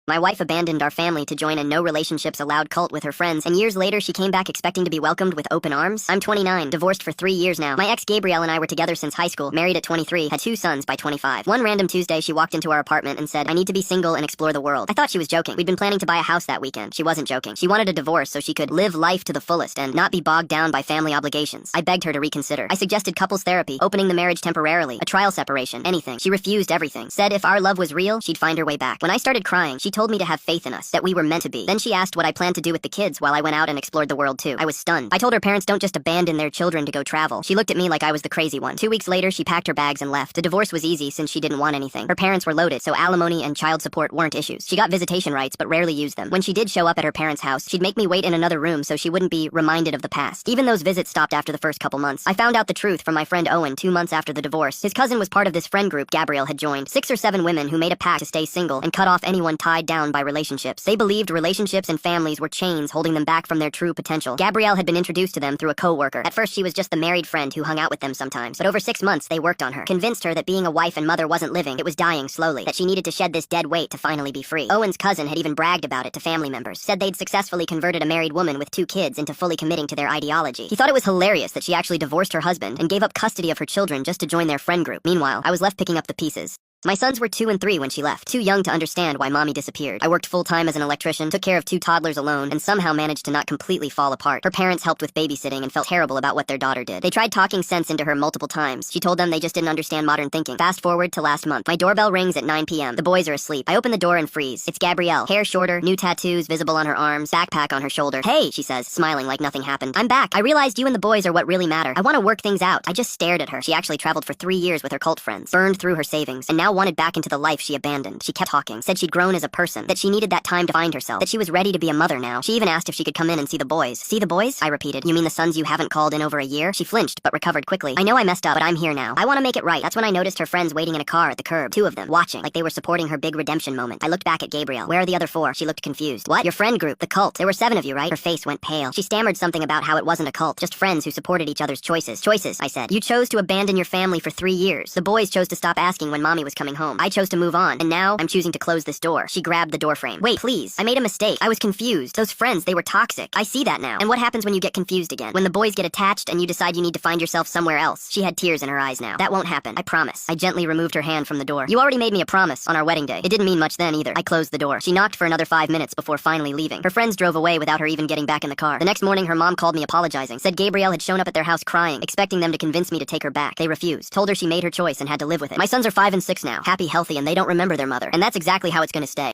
My wife abandoned our family to join a no relationships allowed cult with her friends, and years later she came back expecting to be welcomed with open arms. I'm 29, divorced for 3 years now. My ex Gabrielle and I were together since high school, married at 23, had 2 sons by 25. One random Tuesday she walked into our apartment and said, "I need to be single and explore the world." I thought she was joking. We'd been planning to buy a house that weekend. She wasn't joking. She wanted a divorce so she could live life to the fullest and not be bogged down by family obligations. I begged her to reconsider. I suggested couples therapy, opening the marriage temporarily, a trial separation, anything. She refused everything. Said if our love was real, she'd find her way back. When I started crying, she told me to have faith in us, that we were meant to be. Then she asked what I planned to do with the kids while I went out and explored the world too. I was stunned. I told her parents don't just abandon their children to go travel. She looked at me like I was the crazy one. 2 weeks later, she packed her bags and left. The divorce was easy since she didn't want anything. Her parents were loaded, so alimony and child support weren't issues. She got visitation rights, but rarely used them. When she did show up at her parents' house, she'd make me wait in another room so she wouldn't be reminded of the past. Even those visits stopped after the first couple months. I found out the truth from my friend Owen 2 months after the divorce. His cousin was part of this friend group Gabrielle had joined. 6 or 7 women who made a pact to stay single and cut off anyone tied down by relationships. They believed relationships and families were chains holding them back from their true potential. Gabrielle had been introduced to them through a coworker. At first she was just the married friend who hung out with them sometimes, but over 6 months they worked on her, convinced her that being a wife and mother wasn't living, it was dying slowly, that she needed to shed this dead weight to finally be free. Owen's cousin had even bragged about it to family members, said they'd successfully converted a married woman with 2 kids into fully committing to their ideology. He thought it was hilarious that she actually divorced her husband and gave up custody of her children just to join their friend group. Meanwhile, I was left picking up the pieces. My sons were 2 and 3 when she left, too young to understand why mommy disappeared. I worked full-time as an electrician, took care of 2 toddlers alone, and somehow managed to not completely fall apart. Her parents helped with babysitting and felt terrible about what their daughter did. They tried talking sense into her multiple times. She told them they just didn't understand modern thinking. Fast forward to last month. My doorbell rings at 9 p.m. The boys are asleep. I open the door and freeze. It's Gabrielle. Hair shorter, new tattoos visible on her arms, backpack on her shoulder. "Hey," she says, smiling like nothing happened. "I'm back. I realized you and the boys are what really matter. I want to work things out." I just stared at her. She actually traveled for 3 years with her cult friends, burned through her savings, and now wanted back into the life she abandoned. She kept talking, said she'd grown as a person, that she needed that time to find herself, that she was ready to be a mother now. She even asked if she could come in and see the boys. "See the boys?" I repeated. "You mean the sons you haven't called in over a year?" She flinched, but recovered quickly. "I know I messed up, but I'm here now. I want to make it right." That's when I noticed her friends waiting in a car at the curb, 2 of them, watching, like they were supporting her big redemption moment. I looked back at Gabrielle. "Where are the other 4? She looked confused. "What? Your friend group, the cult. There were 7 of you, right?" Her face went pale. She stammered something about how it wasn't a cult, just friends who supported each other's choices. "Choices," I said. "You chose to abandon your family for 3 years. The boys chose to stop asking when mommy was coming home. I chose to move on, and now I'm choosing to close this door." She grabbed the door frame. "Wait, please. I made a mistake. I was confused. Those friends, they were toxic. I see that now. And what happens when you get confused again? When the boys get attached and you decide you need to find yourself somewhere else?" She had tears in her eyes now. "That won't happen. I promise." I gently removed her hand from the door. "You already made me a promise on our wedding day." It didn't mean much then either. I closed the door. She knocked for another 5 minutes before finally leaving. Her friends drove away without her even getting back in the car. The next morning, her mom called me apologizing. Said Gabrielle had shown up at their house crying, expecting them to convince me to take her back. They refused. Told her she made her choice and had to live with it. My sons are 5 and 6 now, happy, healthy, and they don't remember their mother. And that's exactly how it's gonna stay.